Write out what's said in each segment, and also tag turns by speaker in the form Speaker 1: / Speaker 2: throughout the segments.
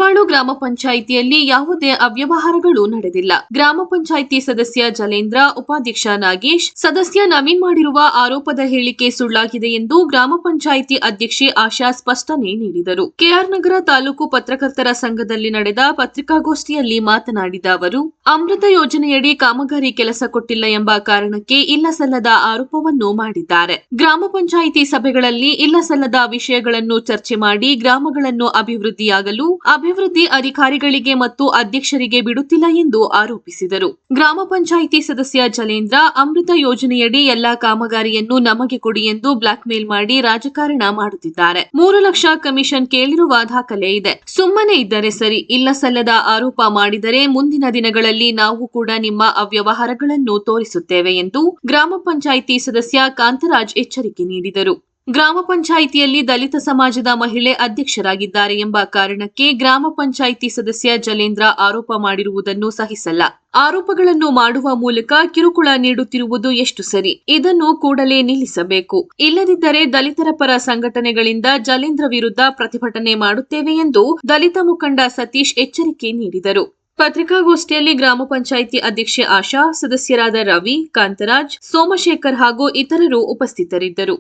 Speaker 1: ಹೆಬ್ಬಾಳು ಗ್ರಾಮ ಪಂಚಾಯಿತಿಯಲ್ಲಿ ಯಾವುದೇ ಅವ್ಯವಹಾರಗಳು ನಡೆದಿಲ್ಲ. ಗ್ರಾಮ ಪಂಚಾಯಿತಿ ಸದಸ್ಯ ಜಲೇಂದ್ರ, ಉಪಾಧ್ಯಕ್ಷ ನಾಗೇಶ್, ಸದಸ್ಯ ನವೀನ್ ಮಾಡಿರುವ ಆರೋಪದ ಹೇಳಿಕೆ ಸುಳ್ಳಾಗಿದೆ ಎಂದು ಗ್ರಾಮ ಪಂಚಾಯಿತಿ ಅಧ್ಯಕ್ಷೆ ಆಶಾ ಸ್ಪಷ್ಟನೆ ನೀಡಿದರು. ಕೆಆರ್ ನಗರ ತಾಲೂಕು ಪತ್ರಕರ್ತರ ಸಂಘದಲ್ಲಿ ನಡೆದ ಪತ್ರಿಕಾಗೋಷ್ಠಿಯಲ್ಲಿ ಮಾತನಾಡಿದ ಅವರು, ಅಮೃತ ಯೋಜನೆಯಡಿ ಕಾಮಗಾರಿ ಕೆಲಸ ಕೊಟ್ಟಿಲ್ಲ ಎಂಬ ಕಾರಣಕ್ಕೆ ಇಲ್ಲಸಲ್ಲದ ಆರೋಪವನ್ನು ಮಾಡಿದ್ದಾರೆ. ಗ್ರಾಮ ಪಂಚಾಯಿತಿ ಸಭೆಗಳಲ್ಲಿ ಇಲ್ಲಸಲ್ಲದ ವಿಷಯಗಳನ್ನು ಚರ್ಚೆ ಮಾಡಿ ಗ್ರಾಮಗಳನ್ನು ಅಭಿವೃದ್ಧಿಯಾಗಲು ಅಭಿವೃದ್ಧಿ ಅಧಿಕಾರಿಗಳಿಗೆ ಮತ್ತು ಅಧ್ಯಕ್ಷರಿಗೆ ಬಿಡುತ್ತಿಲ್ಲ ಎಂದು ಆರೋಪಿಸಿದರು. ಗ್ರಾಮ ಪಂಚಾಯಿತಿ ಸದಸ್ಯ ಜಲೇಂದ್ರ, ಅಮೃತ ಯೋಜನೆಯಡಿ ಎಲ್ಲಾ ಕಾಮಗಾರಿಯನ್ನು ನಮಗೆ ಕೊಡಿ ಎಂದು ಬ್ಲಾಕ್ ಮೇಲ್ ಮಾಡಿ ರಾಜಕಾರಣ ಮಾಡುತ್ತಿದ್ದಾರೆ. 3 ಲಕ್ಷ ಕಮಿಷನ್ ಕೇಳಿರುವ ದಾಖಲೆ ಇದೆ. ಸುಮ್ಮನೆ ಇದ್ದರೆ ಸರಿ, ಇಲ್ಲಸಲ್ಲದ ಆರೋಪ ಮಾಡಿದರೆ ಮುಂದಿನ ದಿನಗಳಲ್ಲಿ ನಾವು ಕೂಡ ನಿಮ್ಮ ಅವ್ಯವಹಾರಗಳನ್ನು ತೋರಿಸುತ್ತೇವೆ ಎಂದು ಗ್ರಾಮ ಪಂಚಾಯಿತಿ ಸದಸ್ಯ ಕಾಂತರಾಜ್ ಎಚ್ಚರಿಕೆ ನೀಡಿದರು. ಗ್ರಾಮ ಪಂಚಾಯಿತಿಯಲ್ಲಿ ದಲಿತ ಸಮಾಜದ ಮಹಿಳೆ ಅಧ್ಯಕ್ಷರಾಗಿದ್ದಾರೆ ಎಂಬ ಕಾರಣಕ್ಕೆ ಗ್ರಾಮ ಪಂಚಾಯಿತಿ ಸದಸ್ಯ ಜಲೇಂದ್ರ ಆರೋಪ ಮಾಡಿರುವುದನ್ನು ಸಹಿಸಲ್ಲ. ಆರೋಪಗಳನ್ನು ಮಾಡುವ ಮೂಲಕ ಕಿರುಕುಳ ನೀಡುತ್ತಿರುವುದು ಎಷ್ಟು ಸರಿ, ಇದನ್ನು ಕೂಡಲೇ ನಿಲ್ಲಿಸಬೇಕು. ಇಲ್ಲದಿದ್ದರೆ ದಲಿತರ ಪರ ಸಂಘಟನೆಗಳಿಂದ ಜಲೇಂದ್ರ ವಿರುದ್ಧ ಪ್ರತಿಭಟನೆ ಮಾಡುತ್ತೇವೆ ಎಂದು ದಲಿತ ಮುಖಂಡ ಸತೀಶ್ ಎಚ್ಚರಿಕೆ ನೀಡಿದರು. ಪತ್ರಿಕಾಗೋಷ್ಠಿಯಲ್ಲಿ ಗ್ರಾಮ ಪಂಚಾಯಿತಿ ಅಧ್ಯಕ್ಷೆ ಆಶಾ, ಸದಸ್ಯರಾದ ರವಿ, ಕಾಂತರಾಜ್, ಸೋಮಶೇಖರ್ ಹಾಗೂ ಇತರರು ಉಪಸ್ಥಿತರಿದ್ದರು.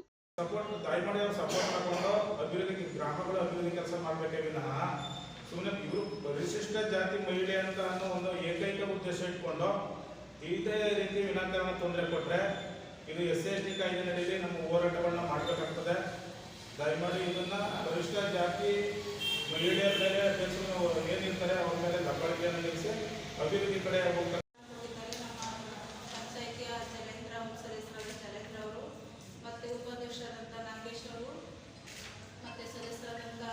Speaker 2: ಪರಿಶಿಷ್ಟ ಜಾತಿ ಮಹಿಳೆ ಅಂತ ಅನ್ನೋ ಒಂದು ಏಕೈಕ ಉದ್ದೇಶ ಇಟ್ಕೊಂಡು ಇದೇ ರೀತಿ ವಿನಾಕಾರಣ ತೊಂದರೆ ಕೊಟ್ಟರೆ ಇದು SC/ST ಕಾಯ್ದೆಯಲ್ಲಿ ನಮ್ಮ ಹೋರಾಟಗಳನ್ನ ಮಾಡಬೇಕಾಗ್ತದೆ. ದಯಮಾಡಿ ಇದನ್ನ ಪರಿಶಿಷ್ಟ ಜಾತಿ ಮಹಿಳೆಯರ ಮೇಲೆ ಏನಿರ್ತಾರೆ ಅವ್ರ ಮೇಲೆ ದಬ್ಬಾಳಿಕೆಯನ್ನು ನಿಲ್ಲಿಸಿ ಅಭಿವೃದ್ಧಿ ಕಡೆ ಹೋಗ್ತಾರೆ.
Speaker 3: ಉಪಾಧ್ಯಕ್ಷರಾದಂಥ ನಾಗೇಶ್ ಅವರು ಮತ್ತು ಸದಸ್ಯರಾದಂಥ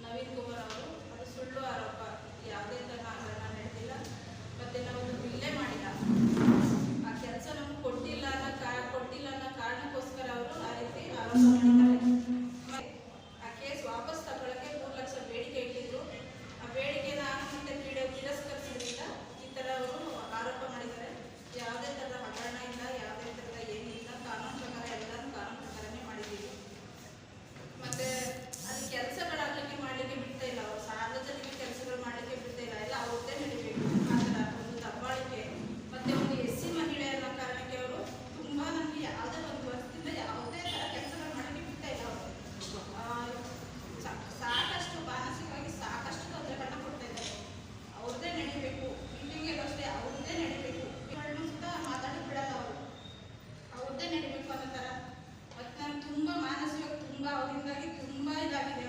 Speaker 3: ನವೀನ್ ಕುಮಾರ್ ಅವರು, ಅದು ಸುಳ್ಳು ಆರೋಪ. ಯಾವುದೇ ಥರ ಹಗರಣ ನಡೆದಿಲ್ಲ. ಮತ್ತು ನಾವೊಂದು ಬಿಲ್ಲೇ ಮಾಡಿಲ್ಲ. ಆ ಕೆಲಸ ನಮ್ಗೆ ಕೊಟ್ಟಿಲ್ಲ ಅನ್ನೋ ಕಾರಣಕ್ಕೋಸ್ಕರ ಅವರು ಆ ರೀತಿ ಆರೋಪ ಮಾಡಿದ್ದಾರೆ. ಆ ಕೇಸ್ ವಾಪಸ್ ತಗೊಳ್ಳೋಕ್ಕೆ 3 ಲಕ್ಷ ಬೇಡಿಕೆ ಇಟ್ಟಿದ್ರು. ಆ ಬೇಡಿಕೆನ ಮತ್ತೆ ತಿರಸ್ಕರಿಸಿದ್ರಿಂದ ಈ ಥರ ಅವರು ಆರೋಪ ಮಾಡಿದ್ದಾರೆ. ಯಾವುದೇ ಥರದ ಹಗರಣ ಇಲ್ಲ, ಯಾವುದೇ ಥರದ ಏನಿಲ್ಲ. ಕಾನೂನು ಪ್ರಕಾರ ಎಲ್ಲರೂ ಕಾನೂನು ಪ್ರಕಾರನೇ ಮಾಡಿದ್ದೀವಿ. ಮತ್ತು ಅದು ಕೆಲಸಗಳಾಗಲಿಕ್ಕೆ ಮಾಡಲಿಕ್ಕೆ ಬಿಡ್ತಾ ಇಲ್ಲ. ಅವರು ಸಾರ್ವಜನಿಕ ಕೆಲಸಗಳು ಮಾಡಲಿಕ್ಕೆ ಬಿಡ್ತಾ ಇಲ್ಲ. ಎಲ್ಲ ಅವ್ರದ್ದೇ ನಡಿಬೇಕು. ಆ ಥರ ಒಂದು ದಬ್ಬಾಳಿಕೆ ಮತ್ತು ಒಂದು SC ಮಹಿಳೆ ಅನ್ನೋ ಕಾರಣಕ್ಕೆ ಅವರು ತುಂಬ ನಮಗೆ ಯಾವುದೇ ಒಂದು ವರ್ಷದಿಂದ ಯಾವುದೇ ಥರ ಕೆಲಸಗಳು ಮಾಡಲಿಕ್ಕೆ ಬಿಡ್ತಾ ಇಲ್ಲ. ಅವರು ಸಾಕಷ್ಟು ಮಾನಸಿಕವಾಗಿ ಸಾಕಷ್ಟು ತೊಂದರೆಗಳನ್ನ ಕೊಡ್ತಾ ಇದ್ದಾರೆ. ಅವ್ರದ್ದೇ ನಡಿಬೇಕು. ಮೀಟಿಂಗಿಗೂ ಅಷ್ಟೇ ಅವ್ರದ್ದೇ ನಡಿಬೇಕು. ಇವುಗಳನ್ನು ಸುತ್ತ ಮಾತಾಡೋದು ಬಿಡಲ್ಲ. ಅವರು ಅವ್ರದ್ದೇ ನಡಿಬೇಕು ಅನ್ನೋ ಥರ. ಮತ್ತು ನಾನು ತುಂಬ ಮಾನಸಿಕವಾಗಿ ತುಂಬ ಅವರಿಂದಾಗಿ ತುಂಬ ಇದಾಗಿದೆ.